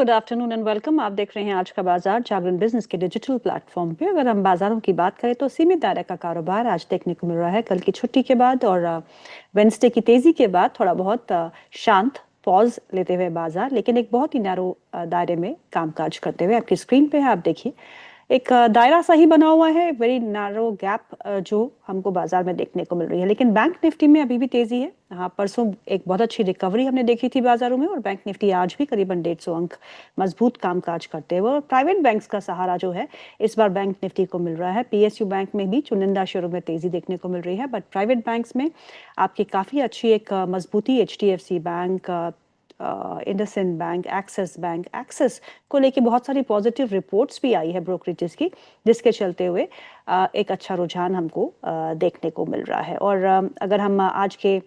Good afternoon and welcome. आप देख रहे हैं आज का बाजार जागरण बिजनेस के डिजिटल प्लेटफॉर्म पे। अगर हम बाजारों की बात करें तो सीमित दायरे का कारोबार आज देखने को मिल रहा है। कल की छुट्टी के बाद और वेंसडे की तेजी के बाद थोड़ा बहुत शांत पॉज लेते हुए बाजार, लेकिन एक बहुत ही नैरो दायरे में कामकाज करते हुए आपकी स्क्रीन पे है। आप देखिए एक दायरा सा ही बना हुआ है, वेरी नैरो गैप जो हमको बाजार में देखने को मिल रही है। लेकिन बैंक निफ्टी में अभी भी तेजी है। हाँ, परसों एक बहुत अच्छी रिकवरी हमने देखी थी बाजारों में, और बैंक निफ्टी आज भी करीबन 150 अंक मजबूत कामकाज करते हुए, और प्राइवेट बैंक्स का सहारा जो है इस बार बैंक निफ्टी को मिल रहा है। पीएसयू बैंक में भी चुनिंदा शेयरों में तेजी देखने को मिल रही है, बट प्राइवेट बैंक्स में आपकी काफी अच्छी एक मजबूती HDFC bank, IndusInd bank, axis को लेके बहुत सारी पॉजिटिव रिपोर्ट्स भी आई है ब्रोकरेजेस की, जिसके चलते हुए एक अच्छा रुझान हमको देखने को मिल रहा है। और अगर हम आज के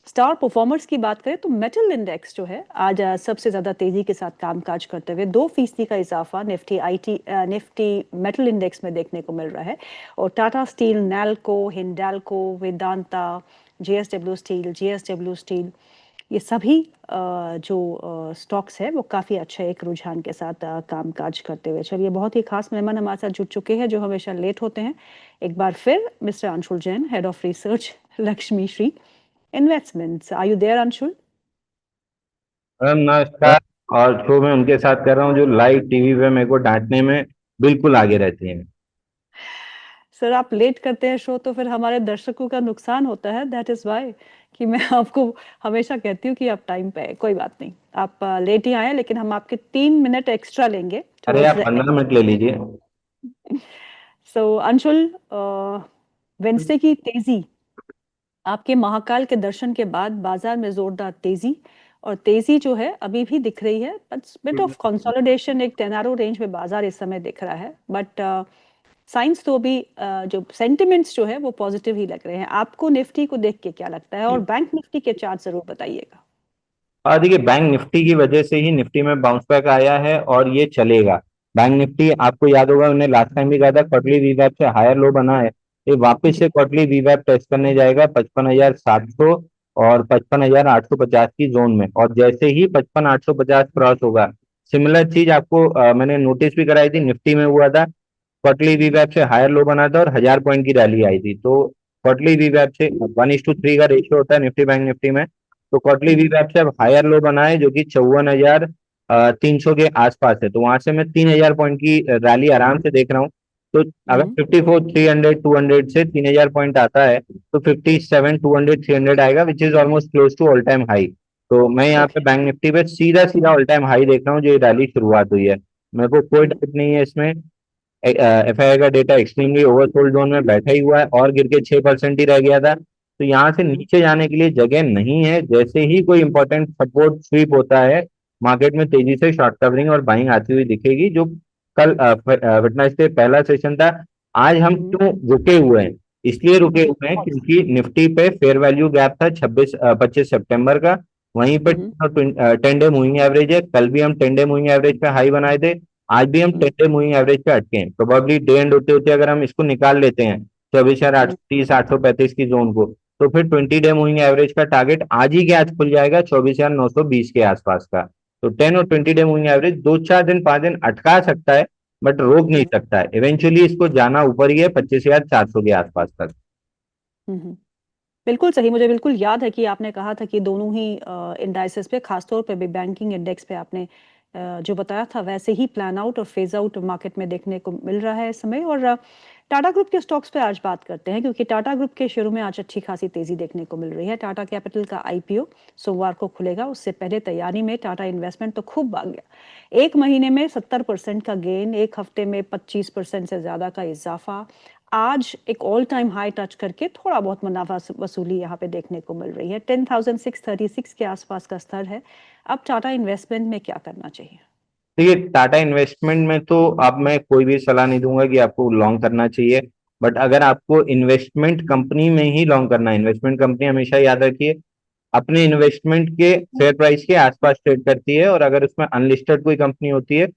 स्टार परफॉर्मर्स की बात करें तो मेटल इंडेक्स जो है आज सबसे ज्यादा तेजी के साथ कामकाज करते हुए 2% का इजाफा निफ्टी मेटल इंडेक्स में देखने को मिल रहा है। और Tata steel, NALCO, Hindalco, Vedanta, JSW steel, ये सभी जो स्टॉक्स है वो काफ़ी अच्छे एक रुझान के साथ कामकाज करते हुए। चलिए, बहुत ही खास मेहमान हमारे साथ जुड़ चुके हैं जो हमेशा लेट होते हैं। एक बार फिर mister Anshul Jain, head of research, Lakshmi Shri investments. Are you there Anshul? Ma'am नमस्कार। और शो में उनके साथ कर रहा हूँ जो लाइव टीवी पे मेरे को डांटने में बिल्कुल आगे रहती हैं। सर, आप लेट करते हैं शो तो फिर हमारे दर्शकों का नुकसान होता है। दैट इज वाई कि मैं आपको हमेशा कहती हूँ कि आप टाइम पे है। कोई बात नहीं, आप लेट ही आए, लेकिन हम आपके 3 मिनट एक्स्ट्रा लेंगे अरे टुवर्ड्स आप द 15 मिनट ले लीजिए। सो अंशुल, वेंसडे की तेजी, आपके महाकाल के दर्शन के बाद बाजार में जोरदार तेजी, और तेजी जो है अभी भी दिख रही है, बट बिट ऑफ कंसोलिडेशन, एक टेनारो रेंज में बाजार इस समय दिख रहा है। बट साइंस तो अभी जो सेंटिमेंट्स जो है वो पॉजिटिव ही लग रहे हैं। आपको निफ्टी को देख के क्या लगता है, और बैंक निफ्टी के चार्ट जरूर बताइएगा। और देखिए बैंक निफ्टी की वजह से ही निफ्टी में बाउंस बैक आया है और ये चलेगा। बैंक निफ्टी आपको याद होगा उन्हें लास्ट टाइम भी कहा था क्वार्टरली वीवैप से हायर लो बना है। ये वापस जी। से क्वार्टरली वीवैप टेस्ट करने जाएगा 55,700 और 55,850 की जोन में। और जैसे ही 55,850 क्रॉस होगा, सिमिलर चीज आपको मैंने नोटिस भी कराई थी, निफ्टी में हुआ था। क्वार्टरली वीवैप से हायर लो बना था और 1,000 पॉइंट की रैली आई थी। तो क्वार्टरली वीवैप से 1:3 का रेशियो होता है निफ्टी बैंक निफ्टी में। तो क्वार्टरली हम्म। वीवैप से अब हायर लो बना है जो कि 54,300 के आसपास है। तो वहां से मैं 3,000 पॉइंट की रैली आराम से देख रहा हूँ। तो अगर हम्म। 54,300 200 से 3,000 पॉइंट आता है तो 57,200 300 आएगा, which is almost close to all time high. तो मैं यहाँ पे ओके। बैंक निफ्टी पे सीधा सीधा ऑल टाइम हाई देख रहा हूँ जो ये रैली शुरुआत हुई है। मेरे को कोई हम्म। डाउट नहीं है इसमें। एफआईआई का डेटा एक्सट्रीमली ओवरसोल्ड जोन में बैठा ही हुआ है और गिर के 6% ही रह गया था। तो यहाँ से हम्म। नीचे जाने के लिए जगह नहीं है। जैसे ही कोई इंपॉर्टेंट सपोर्ट स्वीप होता है, मार्केट में तेजी से शॉर्ट कवरिंग और बाइंग आती हुई दिखेगी। जो कल वेडनेसडे पहला सेशन था, आज हम हम्म। क्यों रुके हुए हैं? इसलिए रुके जी। हुए हैं क्योंकि निफ्टी पे फेयर वैल्यू गैप था 25 सितंबर का। वहीं पे हम्म। 10 डे मूविंग एवरेज है। कल भी हम 10 डे मूविंग एवरेज पे हाई बनाए थे। आज भी हम हम्म। 10 डे मूविंग एवरेज पे अटके हैं। प्रोबेबली डे एंड होते होते अगर हम इसको निकाल लेते हैं 24,830 835 की जोन को, तो फिर 20 डे मूविंग एवरेज का टारगेट आज ही के आज खुल जाएगा 24,920 के आसपास का। तो 10 और 20 डे मूविंग एवरेज 2 4 दिन 5 दिन अटका सकता है, बट रोक नहीं हम्म। सकता है। इवेंचुअली इसको जाना ऊपर ही है 25,400 के आसपास तक। हम्म। बिल्कुल सही। मुझे बिल्कुल याद है कि आपने कहा था कि दोनों ही इंडाइसेस पे, खासतौर पे भी बैंकिंग इंडेक्स पे, आपने जो बताया था वैसे ही प्लान आउट और फेज आउट मार्केट में देखने को मिल रहा है इस समय। और टाटा ग्रुप के स्टॉक्स पे आज बात करते हैं, क्योंकि टाटा ग्रुप के शेयरों में आज अच्छी खासी तेजी देखने को मिल रही है। टाटा कैपिटल का आईपीओ सोमवार को खुलेगा, उससे पहले तैयारी में टाटा इन्वेस्टमेंट तो खूब भाग गया। एक महीने में 70% का गेन, एक हफ्ते में 25% से ज्यादा का इजाफा। आज एक ऑल टाइम हाई टच करके थोड़ा बहुत मुनाफा वसूली यहाँ पे देखने को मिल रही है। 10,636 के आसपास का स्तर है। अब टाटा इन्वेस्टमेंट में क्या करना चाहिए? देखिए टाटा इन्वेस्टमेंट में तो अब मैं कोई भी सलाह नहीं दूंगा कि आपको लॉन्ग करना चाहिए। बट अगर आपको इन्वेस्टमेंट कंपनी में ही लॉन्ग करना है, इन्वेस्टमेंट कंपनी हमेशा याद रखिए अपने इन्वेस्टमेंट के फेयर प्राइस के आसपास ट्रेड करती है। और अगर उसमें अनलिस्टेड कोई कंपनी होती है,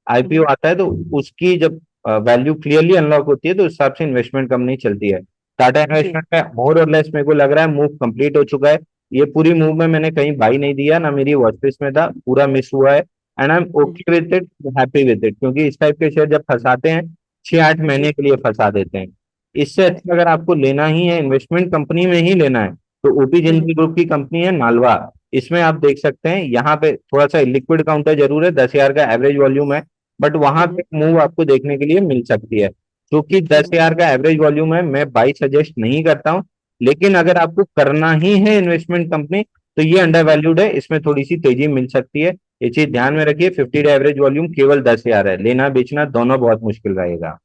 आईपीओ हम्म। आता है, तो उसकी जब वैल्यू क्लियरली अनलॉक होती है तो उस हिसाब से इन्वेस्टमेंट कंपनी चलती है। टाटा जी। इन्वेस्टमेंट में मोर और लेस मेरे को लग रहा है मूव कंप्लीट हो चुका है। ये पूरी मूव में मैंने कहीं बाई नहीं दिया, ना मेरी वॉच लिस्ट में था, पूरा मिस हुआ है। And I am okay with it, happy with it, क्योंकि इस टाइप के शेयर जब फंसाते हैं 6-8 महीने जी। के लिए फंसा देते हैं। इससे अच्छा करेक्ट। अगर आपको लेना ही है, इन्वेस्टमेंट कंपनी में ही लेना है, तो ओपी जिंदल ग्रुप की कंपनी है नालवा। इसमें आप देख सकते हैं, यहाँ पे थोड़ा सा लिक्विड काउंटर जरूर है, 10,000 का एवरेज वॉल्यूम है, बट वहां पे मूव आपको देखने के लिए मिल सकती है। क्योंकि 10,000 का एवरेज वॉल्यूम है, मैं बाई सजेस्ट नहीं करता हूँ, लेकिन अगर आपको करना ही है इन्वेस्टमेंट कंपनी, तो ये अंडर वैल्यूड है, इसमें थोड़ी सी तेजी मिल सकती है। ये चीज ध्यान में रखिए, 50 डे एवरेज वॉल्यूम केवल 10,000 है, लेना बेचना दोनों बहुत मुश्किल रहेगा।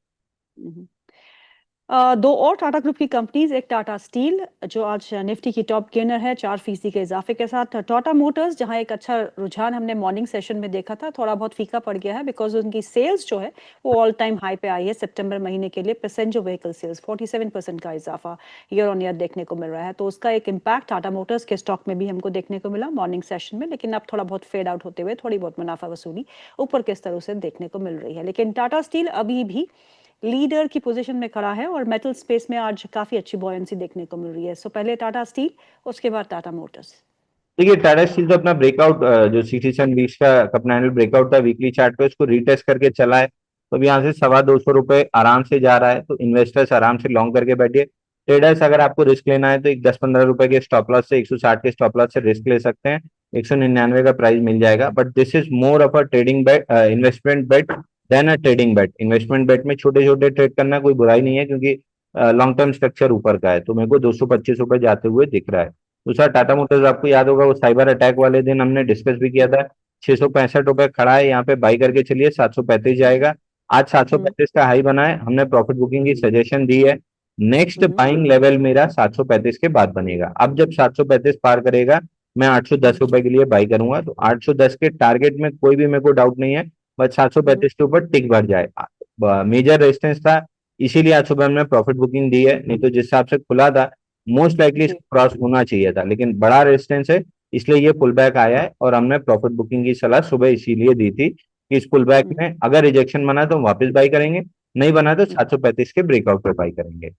दो और टाटा ग्रुप की कंपनीज, एक टाटा स्टील जो आज निफ्टी की टॉप गेनर है 4% के इजाफे के साथ, टाटा मोटर्स जहां एक अच्छा रुझान हमने मॉर्निंग सेशन में देखा था, थोड़ा बहुत फीका पड़ गया है बिकॉज उनकी सेल्स जो है वो ऑल टाइम हाई पे आई है सितंबर महीने के लिए। पैसेंजर व्हीकल सेल्स 47% का इजाफा ईयर ऑन ईयर देखने को मिल रहा है, तो उसका एक इम्पैक्ट टाटा मोटर्स के स्टॉक में भी हमको देखने को मिला मॉर्निंग सेशन में। लेकिन अब थोड़ा बहुत फेड आउट होते हुए थोड़ी बहुत मुनाफा वसूली ऊपर के स्तरों से देखने को मिल रही है, लेकिन टाटा स्टील अभी भी लीडर की पोजीशन में खड़ा है और मेटल स्पेस में आज काफी अच्छी बॉयंसी देखने को मिल रही है। सो पहले टाटा स्टील, उसके बाद टाटा मोटर्स। देखिए, टाटा स्टील तो अपना ब्रेकआउट, जो 67 वीक्स का अपना एनुअल ब्रेकआउट था वीकली चार्ट पे, उसको रीटेस्ट करके चला है। तो अब यहाँ से 250 रुपए आराम से जा रहा है, तो इन्वेस्टर्स आराम से लॉन्ग करके बैठिए। ट्रेडर्स अगर आपको रिस्क लेना है तो एक 10-15 रुपए के स्टॉप लॉस से, 160 के स्टॉप लॉस से रिस्क ले सकते हैं। 199 का प्राइस मिल जाएगा, but this is more of a trading bet, investment bet than a trading bet. Investment bet में छोटे छोटे ट्रेड करना कोई बुराई नहीं है, क्योंकि लॉन्ग टर्म स्ट्रक्चर ऊपर का है। तो मेरे को 225 रुपए जाते हुए दिख रहा है। दूसरा टाटा मोटर्स, आपको याद होगा वो साइबर अटैक वाले दिन हमने डिस्कस भी किया था, 665 रुपए खड़ा है, यहाँ पे बाई करके चलिए, 735 जाएगा। आज 735 का हाई बना है, हमने प्रॉफिट बुकिंग की सजेशन दी है। नेक्स्ट बाइंग लेवल मेरा 735 के बाद बनेगा। अब जब 735 पार करेगा, मैं 810 रुपए के लिए बाई करूंगा। तो 810 के टारगेट में कोई भी मेरे को डाउट नहीं है, बस 735 के ऊपर टिक भर जाए। मेजर रेजिस्टेंस था, इसीलिए आज सुबह हमने प्रॉफिट बुकिंग दी है, नहीं तो जिस हिसाब से खुला था मोस्ट लाइकली जी। इसको क्रॉस होना चाहिए था, लेकिन बड़ा रेजिस्टेंस है, इसलिए ये पुल बैक आया है। और हमने प्रॉफिट बुकिंग की सलाह सुबह इसीलिए दी थी कि इस पुल बैक में अगर रिजेक्शन बना तो हम वापस बाई करेंगे, नहीं बना तो 735 के ब्रेकआउट पे बाई करेंगे।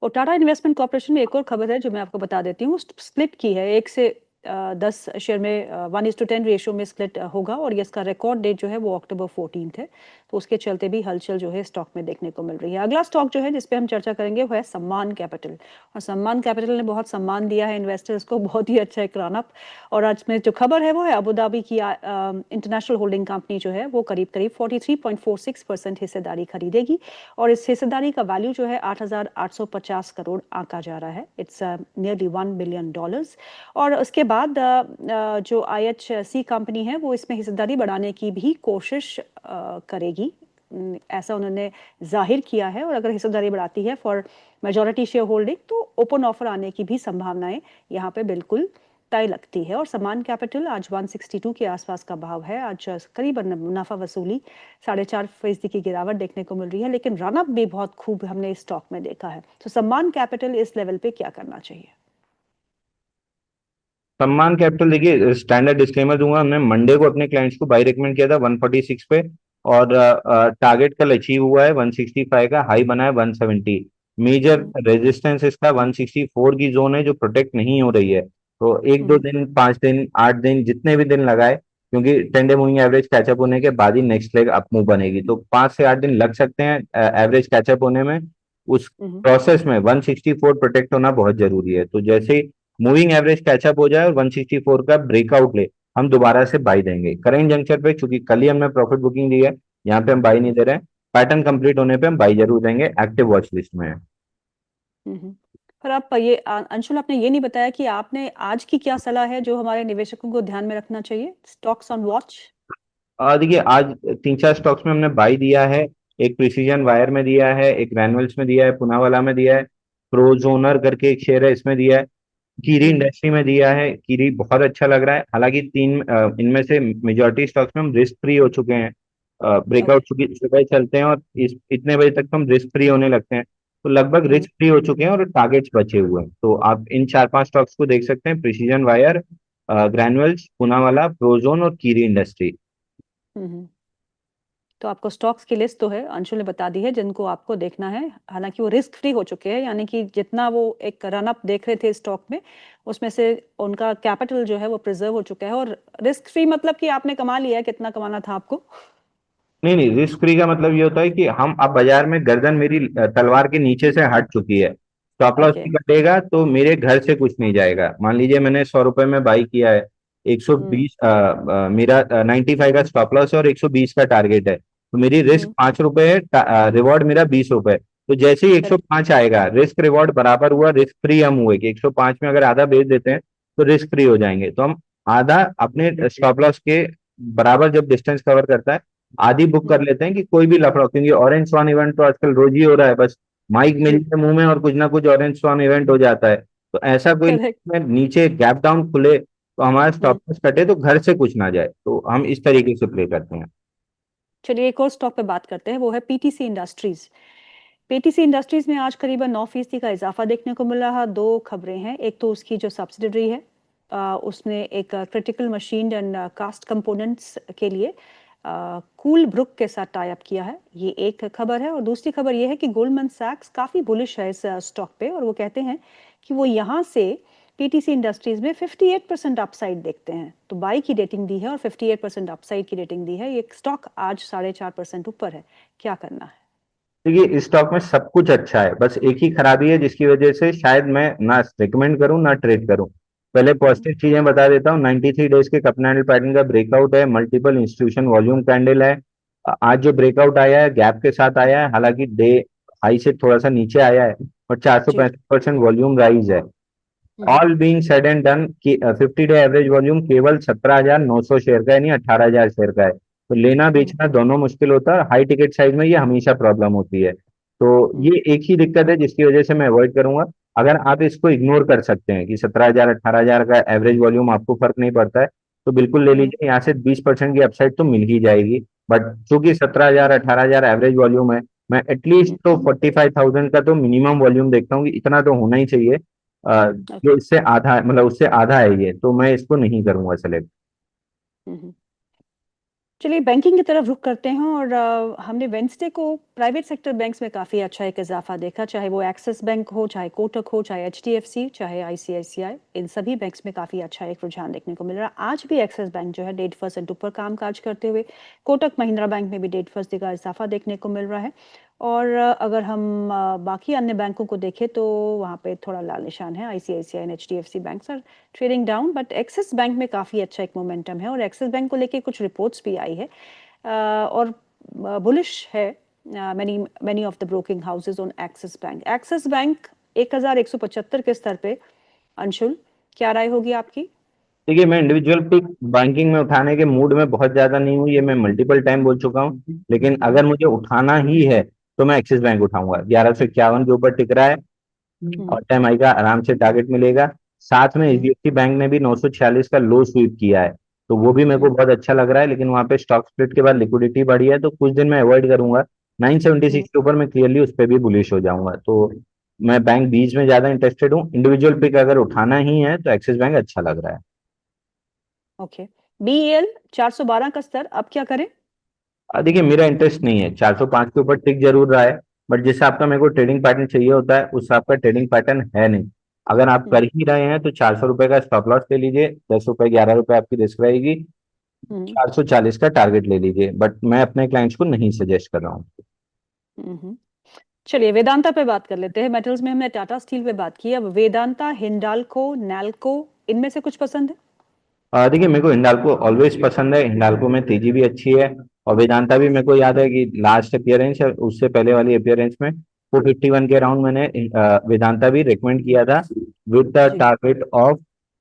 और टाटा इन्वेस्टमेंट कॉर्पोरेशन में एक और खबर है जो मैं आपको बता देती हूँ, स्प्लिट की है, 1 से 10 शेयर में 1:10 रेशियो में स्प्लिट होगा, और ये इसका रिकॉर्ड डेट जो है वो अक्टूबर 14 है। तो उसके चलते भी हलचल जो है स्टॉक में देखने को मिल रही है। अगला स्टॉक जो है जिसपे हम चर्चा करेंगे वो है सम्मान कैपिटल, और सम्मान कैपिटल ने बहुत सम्मान दिया है इन्वेस्टर्स को, बहुत ही अच्छा एक रन अप। और आज में जो खबर है वो है अबू धाबी की इंटरनेशनल होल्डिंग कंपनी जो है वो करीब करीब 43.46% हिस्सेदारी खरीदेगी, और इस हिस्सेदारी का वैल्यू जो है 8,850 करोड़ आंका जा रहा है। It's nearly $1 billion. और उसके बाद जो IHC कंपनी है वो इसमें हिस्सेदारी बढ़ाने की भी कोशिश करेगी, ऐसा उन्होंने जाहिर किया है। और अगर हिस्सेदारी बढ़ाती है फॉर मेजॉरिटी शेयर होल्डिंग, तो ओपन ऑफर आने की भी संभावनाएं यहाँ पे बिल्कुल तय लगती है। और समान कैपिटल आज 162 के आसपास का भाव है, आज करीबन मुनाफा वसूली 4.5% की गिरावट देखने को मिल रही है, लेकिन रनअप भी बहुत खूब हमने इस स्टॉक में देखा है। तो सम्मान कैपिटल इस लेवल पे क्या करना चाहिए? सम्मान कैपिटल, देखिए स्टैंडर्ड डिस्क्लेमर दूंगा, हमने मंडे को अपने क्लाइंट्स को बाई रिकमेंड किया था 146 पे, और टारगेट कल अचीव हुआ है 165 का, हाई बना है 170। मेजर रेजिस्टेंस इसका 164 की जोन है, जो प्रोटेक्ट नहीं हो रही है। तो एक दो दिन, 5 दिन, 8 दिन, जितने भी दिन लगाए, क्योंकि 10 डे मूविंग एवरेज कैचअप होने के बाद ही नेक्स्ट लेग अप मूव बनेगी, तो 5 से 8 दिन लग सकते हैं एवरेज कैचअप होने में। उस प्रोसेस में 164 प्रोटेक्ट होना बहुत जरूरी है। तो जैसे ही मूविंग एवरेज कैचअप हो जाए और 164 का ब्रेकआउट ले, हम दोबारा से बाई देंगे। करेंट जंक्शन पे, चूंकि कल ही हमने प्रॉफिट बुकिंग दी है, यहाँ पे हम बाई नहीं दे रहे हैं। पैटर्न कंप्लीट होने पे हम बाई जरूर देंगे, एक्टिव वॉच लिस्ट में है। पर आप ये अंशुल, आपने ये नहीं बताया कि आपने आज की क्या सलाह है जो हमारे निवेशकों को ध्यान में रखना चाहिए, स्टॉक्स ऑन वॉच। देखिए, आज 3-4 स्टॉक्स में हमने बाई दिया है। एक प्रिसीजन वायर में दिया है, एक ग्रैनुअल्स में दिया है, पुनावाला में दिया है, प्रोजोनर करके एक शेयर है इसमें दिया है, कीरी इंडस्ट्री में दिया है। कीरी बहुत अच्छा लग रहा है, हालांकि इनमें से मेजोरिटी स्टॉक्स में हम रिस्क फ्री हो चुके हैं। Breakout okay. सुबह चलते हैं और इतने बजे तक तो हम रिस्क फ्री होने लगते हैं, तो लगभग रिस्क फ्री हो चुके हैं और टारगेट्स बचे हुए हैं। तो आप इन 4-5 स्टॉक्स को देख सकते हैं, precision wire, granules, Poonawalla, Prozone और कीरी इंडस्ट्री। तो आपको स्टॉक्स की लिस्ट तो है, अंशु ने बता दी है जिनको आपको देखना है। हालांकि वो रिस्क फ्री हो चुके हैं, यानी कि जितना वो एक रन अप देख रहे थे स्टॉक में, उसमें से उनका कैपिटल जो है वो प्रिजर्व हो चुका है। और रिस्क फ्री मतलब कि आपने कमा लिया है, कितना कमाना था आपको। नहीं नहीं, रिस्क फ्री का मतलब ये होता है कि हम अब बाजार में गर्दन मेरी तलवार के नीचे से हट चुकी है। Stop loss okay. भी कटेगा तो मेरे घर से कुछ नहीं जाएगा। मान लीजिए मैंने 100 रुपए में बाई किया है, हम्म 120 मेरा 95 का स्टॉप लॉस है और 120 का टारगेट है, तो मेरी रिस्क हम्म 5 रुपए है, रिवॉर्ड मेरा 20 रुपए। तो जैसे ही 105 आएगा, रिस्क रिवॉर्ड बराबर हुआ, रिस्क फ्री हम हुए कि 105 में अगर आधा बेच देते हैं तो रिस्क फ्री हो जाएंगे। तो हम आधा अपने स्टॉप लॉस के बराबर जब डिस्टेंस कवर करता है, आधी बुक कर हम्म लेते हैं कि कोई भी लफड़ा, क्योंकि ऑरेंज स्वान इवेंट तो आजकल रोज ही हो रहा है। बस माइक मिल के मुंह में और कुछ ना कुछ ऑरेंज स्वान इवेंट हो जाता है। तो ऐसा कोई करेक्ट। नीचे गैप डाउन खुले तो हमारा हम्म स्टॉप लॉस कटे तो घर से कुछ ना जाए, तो हम इस तरीके से प्ले करते हैं। चलिए एक और स्टॉक पे बात करते हैं, वो है पीटीसी इंडस्ट्रीज। पीटीसी इंडस्ट्रीज में आज करीबन 9% का इजाफा देखने को मिल रहा। दो खबरें हैं, एक तो उसकी जो सब्सिडरी है, उसने एक critical machine and cast components के लिए कूल ब्रुक के साथ टाई अप किया है, ये एक खबर है। और दूसरी खबर ये है कि गोल्डमैन सैक्स काफी बुलिश है इस स्टॉक पे, और वो कहते हैं कि वो यहाँ से पीटीसी इंडस्ट्रीज में 58% अपसाइड देखते हैं। तो बाई की रेटिंग दी है और 58% अपसाइड की रेटिंग दी है। ये स्टॉक आज 4.5% ऊपर है, क्या करना है। देखिए, इस स्टॉक में सब कुछ अच्छा है, बस एक ही खराबी है जिसकी वजह से शायद मैं ना रिकमेंड करूं ना ट्रेड करूं। पहले हम्म पॉजिटिव चीजें बता देता हूँ। 93 डेज के कप कैंडल पैटर्न का ब्रेकआउट है, मल्टीपल इंस्टीट्यूशन वॉल्यूम कैंडल है। आज जो ब्रेकआउट आया है गैप के साथ आया है, हालांकि डे हाई से थोड़ा सा नीचे आया है, और जी। 465% वॉल्यूम राइज है। Hmm all being said and done की 50 डे एवरेज वॉल्यूम केवल 17,900 शेयर का है, यानी 18,000 शेयर का है। तो लेना हम्म बेचना दोनों मुश्किल होता है, और हाई टिकट साइज में ये हमेशा प्रॉब्लम होती है। तो हम्म ये एक ही दिक्कत है जिसकी वजह से मैं अवॉइड करूंगा। अगर आप इसको इग्नोर कर सकते हैं कि 17,000 18,000 का एवरेज वॉल्यूम आपको फर्क नहीं पड़ता है, तो बिल्कुल ले हम्म लीजिए। यहाँ से 20% की अपसाइड तो मिल ही जाएगी। बट चूंकि 17,000 18,000 एवरेज वॉल्यूम है, मैं एटलीस्ट हम्म, तो 45,000 का तो मिनिमम वॉल्यूम देखता हूँ कि इतना तो होना ही चाहिए। जो ओके। इससे आधा है, मतलब उससे आधा है ये, तो मैं इसको नहीं करूंगा सेलेक्ट। हम्म चलिए बैंकिंग की तरफ रुख करते हैं। और हमने वेंसडे को प्राइवेट सेक्टर बैंक्स में काफ़ी अच्छा एक इजाफा देखा, चाहे वो एक्सिस बैंक हो, चाहे कोटक हो, चाहे एचडीएफसी, चाहे आईसीआईसीआई। इन सभी बैंक्स में काफ़ी अच्छा एक रुझान देखने को मिल रहा। आज भी एक्सिस बैंक जो है 1.5% ऊपर काम काज करते हुए, कोटक महिंद्रा बैंक में भी 1.5% का इजाफा देखने को मिल रहा है। और अगर हम बाकी अन्य बैंकों को देखें तो वहाँ पे थोड़ा लाल निशान है। ICICI and HDFC bank sir trading down, but axis bank में काफ़ी अच्छा एक मोमेंटम है। और एक्सिस बैंक को लेके कुछ रिपोर्ट्स भी आई है, और बुलिश है many many of the broking houses on axis bank. Axis bank 1175 के स्तर पे, अंशुल क्या राय होगी आपकी। देखिए, मैं इंडिविजुअल पिक बैंकिंग में उठाने के मूड में बहुत ज्यादा नहीं हूँ, ये मैं मल्टीपल टाइम बोल चुका हूँ। लेकिन अगर हम्म मुझे उठाना ही है तो मैं एक्सिस बैंक उठाऊंगा। 1151 के ऊपर टिक रहा है, हम्म और टाइम आई का आराम से टारगेट मिलेगा। साथ में हम्म एचडीएफसी बैंक ने भी 946 का लो स्वीप किया है, तो वो भी मेरे को हम्म बहुत अच्छा लग रहा है। लेकिन वहां पे स्टॉक स्प्लिट के बाद लिक्विडिटी बढ़ी है, तो कुछ दिन मैं अवॉइड करूंगा। हम्म 976 के ऊपर मैं क्लियरली उस पर भी बुलिश हो जाऊंगा। तो मैं बैंक बीज में ज्यादा इंटरेस्टेड हूँ। इंडिविजुअल पिक अगर उठाना ही है तो एक्सिस बैंक अच्छा लग रहा है। ओके। बीईएल 412 का स्तर, अब क्या करें। देखिए, मेरा इंटरेस्ट नहीं है। 405 के ऊपर टिक जरूर रहा है, बट जिस हिसाब का मेरे को ट्रेडिंग पैटर्न चाहिए होता है उस हिसाब का ट्रेडिंग पैटर्न है नहीं। अगर आप कर हम्म ही रहे हैं तो 400 रुपए का स्टॉप लॉस ले लीजिए, 10 रुपए 11 रुपए आपकी रिस्क रहेगी, हम्म 440 का टारगेट ले लीजिए। बट मैं अपने क्लाइंट्स को नहीं सजेस्ट कर रहा हूँ। हम्म चलिए वेदांता पे बात कर लेते हैं। मेटल्स में हमने टाटा स्टील पे बात की, अब वेदांता, हिंडाल्को, नैल्को, इनमें से कुछ पसंद है। देखिए, मेरे को हिंडाल्को ऑलवेज पसंद है। हिंडाल्को में तेजी भी अच्छी है, और वेदांता भी मेरे को याद है कि लास्ट अपियरेंस या उससे पहले वाली अपियरेंस में 451 के अराउंड मैंने वेदांता भी रिकमेंड किया था, विद द जी। टारगेट ऑफ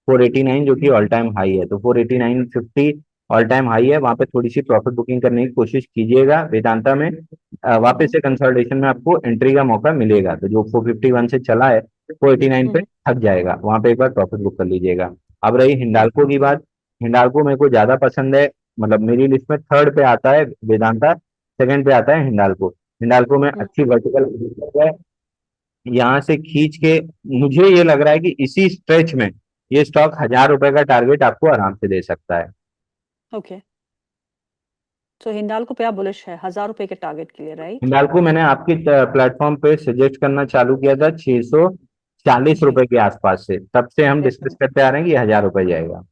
489, जो कि ऑल टाइम हाई है। तो 489.50 ऑल टाइम हाई है, वहां पे थोड़ी सी प्रॉफिट बुकिंग करने की कोशिश कीजिएगा वेदांता में। वापस हम्म से कंसोलिडेशन में आपको एंट्री का मौका मिलेगा। तो जो 451 से चला है 489 पे हम्म थक जाएगा, वहां पे एक बार प्रॉफिट बुक कर लीजिएगा। अब रही हम्म हिंडाल्को की बात। हिंडाल्को मेरे को ज्यादा पसंद है, मतलब मेरी लिस्ट में थर्ड पे आता है वेदांता, सेकंड पे आता है हिंडाल्को। हिंडाल्को में हम्म अच्छी वर्टिकल है, यहाँ से खींच के मुझे ये लग रहा है कि इसी स्ट्रेच में ये स्टॉक 1,000 रुपए का टारगेट आपको आराम से दे सकता है। ओके। तो हिंडाल्को पे आप बुलिश है 1000 रुपए के टारगेट के लिए, राइट? हिंडाल्को मैंने आपकी प्लेटफॉर्म पे सजेस्ट करना चालू किया था 640 जी। रुपए के आसपास से, तब से हम डिस्कस डेफिनेट। करते आ रहे हैं कि 1000 रुपए जाएगा।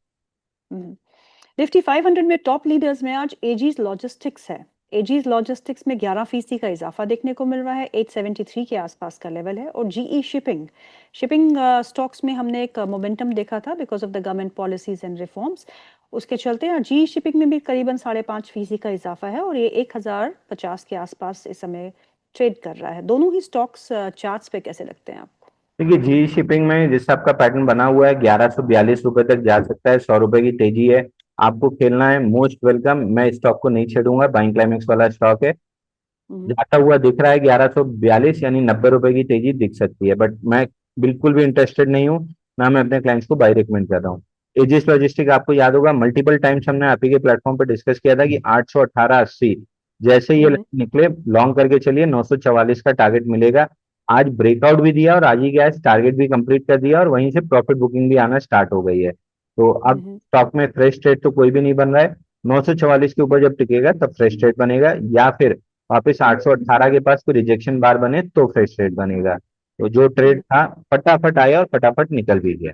निफ्टी 500 में टॉप लीडर्स में आज एजीज लॉजिस्टिक्स है। एजीज लॉजिस्टिक्स में 11% का इजाफा देखने को मिल रहा है, 873 के आसपास का लेवल है। और जीई शिपिंग शिपिंग स्टॉक्स में हमने एक मोमेंटम देखा था because of the government policies and reforms, उसके चलते जीई शिपिंग में भी करीबन 5.5% का इजाफा है और ये 1050 के आसपास इस समय ट्रेड कर रहा है। दोनों ही स्टॉक्स चार्ट्स पे कैसे लगते हैं आपको? देखिए, जी शिपिंग में जिस आपका पैटर्न बना हुआ है 1142 रुपए तक जा सकता है, 100 रुपए की तेजी है, आपको खेलना है, मोस्ट वेलकम। मैं स्टॉक को नहीं छेड़ूंगा, बाइंग क्लाइमेक्स वाला स्टॉक है। हम्म। जाता हुआ दिख रहा है 1142, यानी 90 रुपए की तेजी दिख सकती है, बट मैं बिल्कुल भी इंटरेस्टेड नहीं हूँ, ना मैं अपने क्लाइंट्स को बाय रिकमेंड कर रहा हूँ। एजिस लॉजिस्टिक आपको याद होगा, मल्टीपल टाइम्स हमने आप ही के प्लेटफॉर्म पर डिस्कस किया था कि 818.80 जैसे ये हम्म। निकले, लॉन्ग करके चलिए, 944 का टारगेट मिलेगा। आज ब्रेकआउट भी दिया और आज ही गया, टारगेट भी कंप्लीट कर दिया और वहीं से प्रॉफिट बुकिंग भी आना स्टार्ट हो गई है। तो अब हम्म। स्टॉक में फ्रेश ट्रेड तो कोई भी नहीं बन रहा है। 944 के ऊपर जब टिकेगा तब फ्रेश ट्रेड बनेगा, या फिर वापस 818 के पास कोई रिजेक्शन बार बने तो फ्रेश ट्रेड बनेगा। तो जो ट्रेड हम्म। था फटाफट आया और फटाफट निकल भी गया।